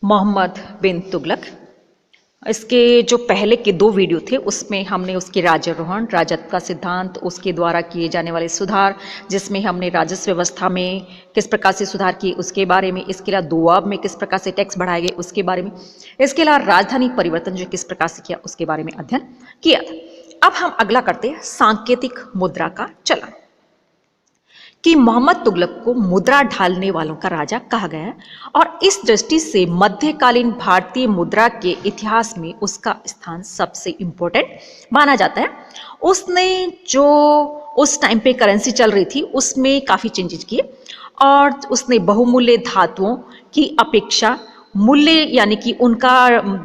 मोहम्मद बिन तुगलक। इसके जो पहले के 2 वीडियो थे उसमें हमने उसके राज्यारोहण, राजत्व का सिद्धांत, उसके द्वारा किए जाने वाले सुधार, जिसमें हमने राजस्व व्यवस्था में किस प्रकार से सुधार किए उसके बारे में, इसके अलावा दोआब में किस प्रकार से टैक्स बढ़ाए गए उसके बारे में, इसके अलावा राजधानी परिवर्तन जो किस प्रकार से किया उसके बारे में अध्ययन किया था। अब हम अगला करते हैं सांकेतिक मुद्रा का चलन, कि मोहम्मद तुगलक को मुद्रा ढालने वालों का राजा कहा गया है और इस दृष्टि से मध्यकालीन भारतीय मुद्रा के इतिहास में उसका स्थान सबसे इंपॉर्टेंट माना जाता है। उसने जो उस टाइम पे करेंसी चल रही थी उसमें काफ़ी चेंजेस किए और उसने बहुमूल्य धातुओं की अपेक्षा मूल्य यानी कि उनका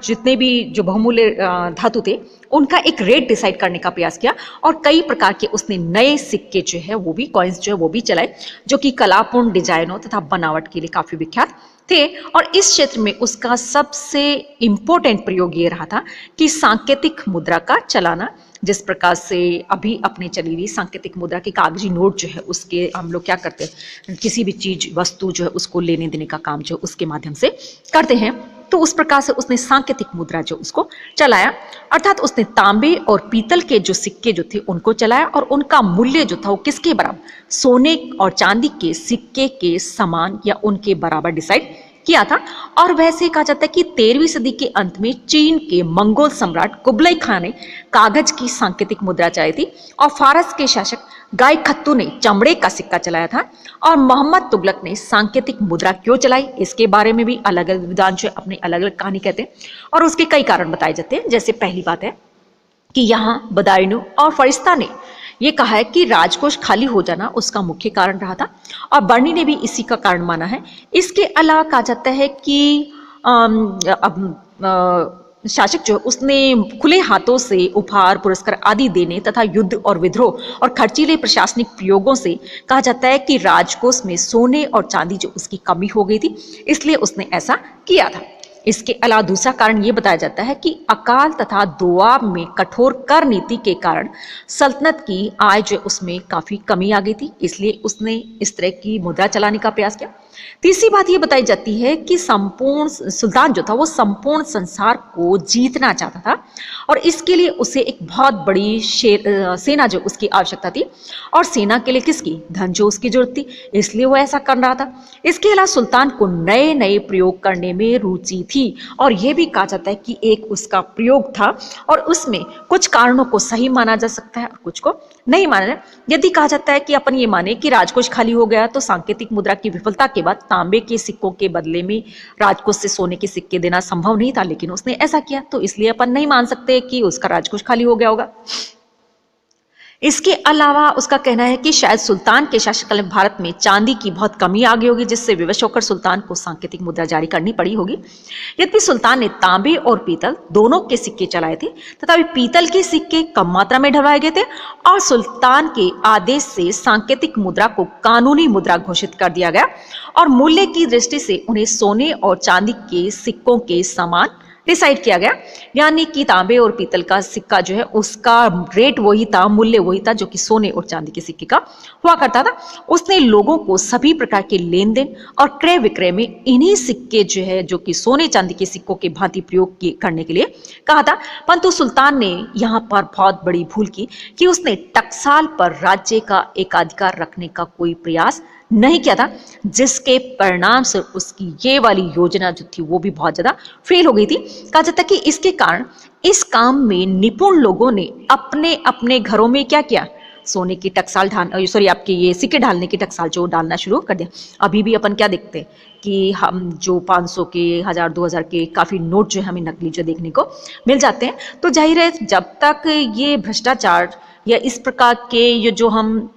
जितने भी जो बहुमूल्य धातु थे उनका एक रेट डिसाइड करने का प्रयास किया और कई प्रकार के उसने नए सिक्के जो है वो भी कॉइन्स जो है वो भी चलाए, जो कि कलापूर्ण डिजाइनों तथा बनावट के लिए काफी विख्यात थे। और इस क्षेत्र में उसका सबसे इंपॉर्टेंट प्रयोग ये रहा था कि सांकेतिक मुद्रा का चलाना, जिस प्रकार से अभी अपने चली हुई सांकेतिक मुद्रा के कागजी नोट जो है उसके हम लोग क्या करते हैं, किसी भी चीज वस्तु जो है उसको लेने देने का काम जो उसके माध्यम से करते हैं, तो उस प्रकार से उसने सांकेतिक मुद्रा जो उसको चलाया, अर्थात उसने तांबे और पीतल के जो सिक्के जो थे उनको चलाया और उनका मूल्य जो था वो किसके बराबर, सोने और चांदी के सिक्के के समान या उनके बराबर डिसाइड किया था। और वैसे कहा जाता है कि 13वीं सदी के अंत में चीन के मंगोल सम्राट कुबलाई खान ने कागज की सांकेतिक मुद्रा चलाई थी और फारस के शासक गाय खत्तू ने चमड़े का सिक्का चलाया था। और मोहम्मद तुगलक ने सांकेतिक मुद्रा क्यों चलाई इसके बारे में भी अलग अलग विद्वान जो अपनी अलग अलग कहानी कहते हैं और उसके कई कारण बताए जाते हैं। जैसे पहली बात है कि यहाँ बदायूं और फरिश्ता ने ये कहा है कि राजकोष खाली हो जाना उसका मुख्य कारण रहा था और बर्नी ने भी इसी का कारण माना है। इसके अलावा कहा जाता है कि शासक जो उसने खुले हाथों से उपहार पुरस्कार आदि देने तथा युद्ध और विद्रोह और खर्चीले प्रशासनिक प्रयोगों से कहा जाता है कि राजकोष में सोने और चांदी जो उसकी कमी हो गई थी, इसलिए उसने ऐसा किया था। इसके अलावा दूसरा कारण यह बताया जाता है कि अकाल तथा दोआब में कठोर कर नीति के कारण सल्तनत की आय जो उसमें काफी कमी आ गई थी, इसलिए उसने इस तरह की मुद्रा चलाने का प्रयास किया। तीसरी बात यह बताई जाती है कि संपूर्ण सुल्तान जो था वो संपूर्ण संसार को जीतना चाहता था और इसके लिए उसे एक बहुत बड़ी सेना जो उसकी आवश्यकता थी और सेना के लिए किसकी, धन जो उसकी जरूरत थी, इसलिए वो ऐसा कर रहा था। इसके अलावा सुल्तान को नए नए प्रयोग करने में रुचि थी और यह भी कहा जाता है कि एक उसका प्रयोग था और उसमें कुछ कारणों को सही माना जा सकता है और कुछ को नहीं माना जाए। यदि कहा जाता है कि अपन ये माने कि राजकोष खाली हो गया तो सांकेतिक मुद्रा की विफलता के बाद तांबे के सिक्कों के बदले में राजकोष से सोने के सिक्के देना संभव नहीं था, लेकिन उसने ऐसा किया, तो इसलिए अपन नहीं मान सकते कि उसका राजकोष खाली हो गया होगा। इसके अलावा उसका कहना है कि शायद सुल्तान के शासनकाल में भारत में चांदी की बहुत कमी आ गई होगी, जिससे विवश होकर सुल्तान को सांकेतिक मुद्रा जारी करनी पड़ी होगी। यद्यपि सुल्तान ने तांबे और पीतल दोनों के सिक्के चलाए थे तथापि पीतल के सिक्के कम मात्रा में ढलवाए गए थे और सुल्तान के आदेश से सांकेतिक मुद्रा को कानूनी मुद्रा घोषित कर दिया गया और मूल्य की दृष्टि से उन्हें सोने और चांदी के सिक्कों के समान डिसाइड किया गया। यानी कि तांबे और पीतल का सिक्का जो है उसका रेट वही था, मूल्य वही था जो कि सोने और चांदी के सिक्के का हुआ करता था। उसने लोगों को सभी प्रकार के लेन देन और क्रय विक्रय में इन्हीं सिक्के जो है जो कि सोने चांदी के सिक्कों के भांति प्रयोग करने के लिए कहा था। परंतु सुल्तान ने यहाँ पर बहुत बड़ी भूल की कि उसने टकसाल पर राज्य का एकाधिकार रखने का कोई प्रयास नहीं किया था, जिसके परिणाम से उसकी ये वाली योजना जो थी वो भी बहुत ज्यादा फेल हो गई थी। कहा जाता है कि इसके कारण इस काम में निपुण लोगों ने अपने अपने घरों में क्या किया, सोने की टकसाल आपके ये सिक्के ढालने की टकसाल जो डालना शुरू कर दिया। अभी भी अपन क्या देखते हैं कि हम जो 500 के 1000 2000 के काफी नोट जो है हमें नकली जो देखने को मिल जाते हैं। तो जाहिर है जब तक ये भ्रष्टाचार या इस प्रकार के ये जो हम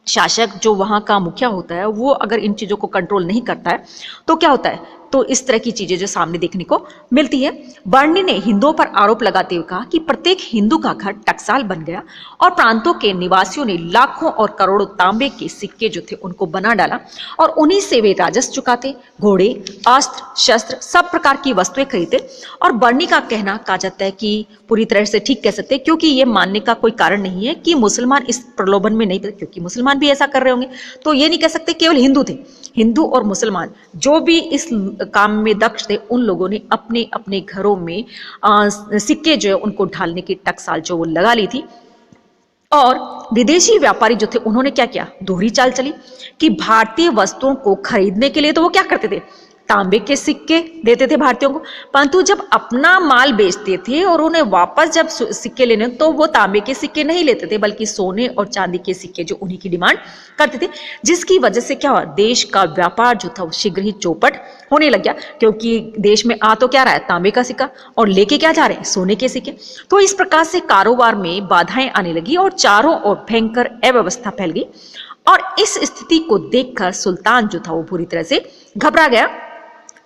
शासक जो वहां का मुखिया होता है वो अगर इन चीजों को कंट्रोल नहीं करता है तो क्या होता है, तो इस तरह की चीजें जो सामने देखने को मिलती है। बर्नी ने हिंदुओं पर आरोप लगाते हुए कहा कि प्रत्येक हिंदू का घर टकसाल बन गया और प्रांतों के निवासियों ने लाखों और करोड़ों तांबे के सिक्के जो थे उनको बना डाला और उन्हीं से वे राजस्व चुकाते, घोड़े, अस्त्र शस्त्र सब प्रकार की वस्तुएं खरीदते। और बर्नी का कहना कहा जाता है कि पूरी तरह से ठीक कह सकते हैं, क्योंकि ये मानने का कोई कारण नहीं है कि मुसलमान इस प्रलोभन में नहीं थे, क्योंकि मुसलमान भी ऐसा कर रहे होंगे, तो ये नहीं कह सकते केवल हिंदू थे। हिंदू और मुसलमान जो भी इस काम में दक्ष थे उन लोगों ने अपने अपने घरों में सिक्के जो है उनको ढालने की टकसाल जो वो लगा ली थी। और विदेशी व्यापारी जो थे उन्होंने क्या किया, दोहरी चाल चली कि भारतीय वस्तुओं को खरीदने के लिए तो वो क्या करते थे, तांबे के सिक्के देते थे भारतीयों को, परंतु जब अपना माल बेचते थे और उन्हें वापस जब सिक्के लेने तो वो तांबे के सिक्के नहीं लेते थे बल्कि सोने और चांदी के सिक्के जो उन्हीं की डिमांड करते थे, जिसकी वजह से क्या हुआ, देश का व्यापार जो था वो शीघ्र ही चौपट होने लग गया, क्योंकि देश में आ तो क्या रहा है, तांबे का सिक्का, और लेके क्या जा रहे हैं, सोने के सिक्के। तो इस प्रकार से कारोबार में बाधाएं आने लगी और चारों ओर भयंकर अव्यवस्था फैल गई। और इस स्थिति को देखकर सुल्तान जो था वो बुरी तरह से घबरा गया।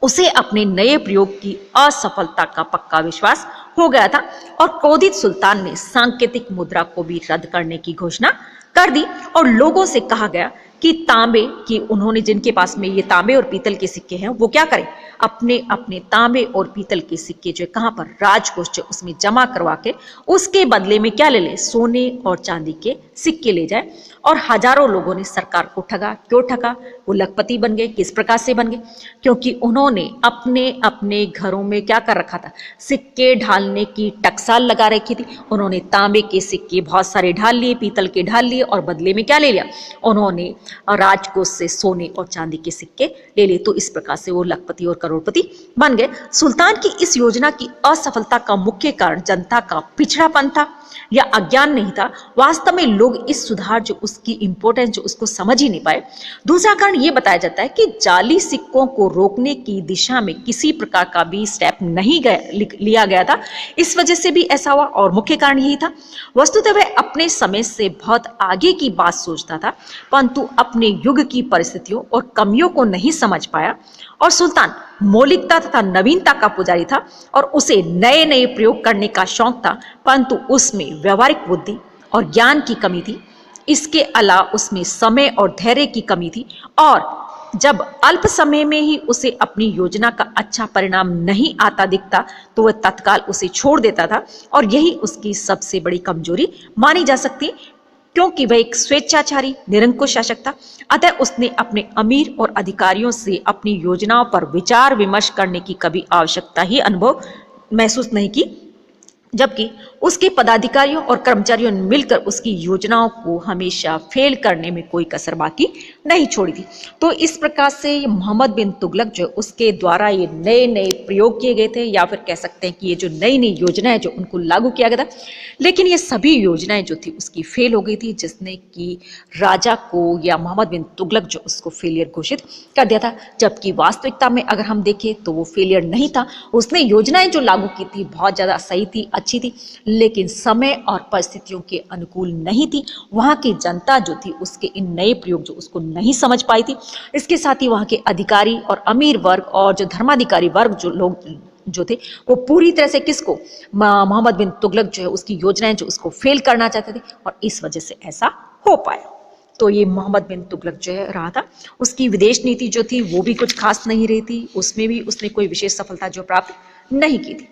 उसे अपने नए प्रयोग की असफलता का पक्का विश्वास हो गया था और क्रोधित सुल्तान ने सांकेतिक मुद्रा को भी रद्द करने की घोषणा कर दी और लोगों से कहा गया कि तांबे की, उन्होंने जिनके पास में ये तांबे और पीतल के सिक्के हैं वो क्या करें, अपने अपने तांबे और पीतल के सिक्के जो कहां पर, राजकोष जो उसमें जमा करवा के उसके बदले में क्या ले ले, सोने और चांदी के सिक्के ले जाए। और हजारों लोगों ने सरकार को ठगा। क्यों ठगा, वो लखपति बन गए। किस प्रकार से बन गए, क्योंकि उन्होंने अपने अपने घरों में क्या कर रखा था, सिक्के ढालने की टकसाल लगा रखी थी। उन्होंने तांबे के सिक्के बहुत सारे ढाल लिए, पीतल के ढाल लिए और बदले में क्या ले लिया, उन्होंने राजकोष से सोने और चांदी के सिक्के ले लिए। तो इस प्रकार से वो लखपति और करोड़पति बन गए। सुल्तान की इस योजना की असफलता का मुख्य कारण जनता का पिछड़ापन था या अज्ञान नहीं था। वास्तव में लोग इस सुधार जो उसकी इंपॉर्टेंस जो उसको समझ ही नहीं पाए। दूसरा कारण यह बताया जाता है कि जाली सिक्कों को रोकने की दिशा में किसी प्रकार का भी स्टेप नहीं लिया गया था, इस वजह से भी ऐसा हुआ। और मुख्य कारण यही था, वस्तुतः वह अपने समय से बहुत आगे की बात सोचता था, परंतु अपने युग की परिस्थितियों और कमियों को नहीं समझ पाया। और सुल्तान मौलिकता तथा नवीनता का पुजारी था और उसे नए नए प्रयोग करने का शौक था, परंतु उसमें व्यवहारिक बुद्धि और ज्ञान की कमी थी। इसके अलावा उसमें समय और धैर्य की कमी थी और जब अल्प समय में ही उसे अपनी योजना का अच्छा परिणाम नहीं आता दिखता तो वह तत्काल उसे छोड़ देता था और यही उसकी सबसे बड़ी कमजोरी मानी जा सकती है, क्योंकि वह एक स्वेच्छाचारी निरंकुश शासक था। अतः उसने अपने अमीर और अधिकारियों से अपनी योजनाओं पर विचार विमर्श करने की कभी आवश्यकता ही अनुभव महसूस नहीं की, जबकि उसके पदाधिकारियों और कर्मचारियों ने मिलकर उसकी योजनाओं को हमेशा फेल करने में कोई कसर बाकी नहीं छोड़ी थी। तो इस प्रकार से मोहम्मद बिन तुगलक जो उसके द्वारा ये नए नए प्रयोग किए गए थे, या फिर कह सकते हैं कि ये जो नई नई योजनाएं जो उनको लागू किया गया था, लेकिन ये सभी योजनाएं जो थी उसकी फेल हो गई थी, जिसने कि राजा को या मोहम्मद बिन तुगलक जो उसको फेलियर घोषित कर दिया था। जबकि वास्तविकता में अगर हम देखें तो वो फेलियर नहीं था। उसने योजनाएं जो लागू की थी बहुत ज्यादा सही थी, अच्छी थी, लेकिन समय और परिस्थितियों के अनुकूल नहीं थी। वहां की जनता जो थी उसके इन नए प्रयोग जो उसको नहीं समझ पाई थी। इसके साथ ही वहां के अधिकारी और अमीर वर्ग और जो धर्माधिकारी वर्ग जो लोग जो थे वो पूरी तरह से किसको, मोहम्मद बिन तुगलक जो है उसकी योजनाएं जो उसको फेल करना चाहते थे और इस वजह से ऐसा हो पाया। तो ये मोहम्मद बिन तुगलक जो है रहा था। उसकी विदेश नीति जो थी वो भी कुछ खास नहीं रही थी, उसमें भी उसने कोई विशेष सफलता जो प्राप्त नहीं की थी।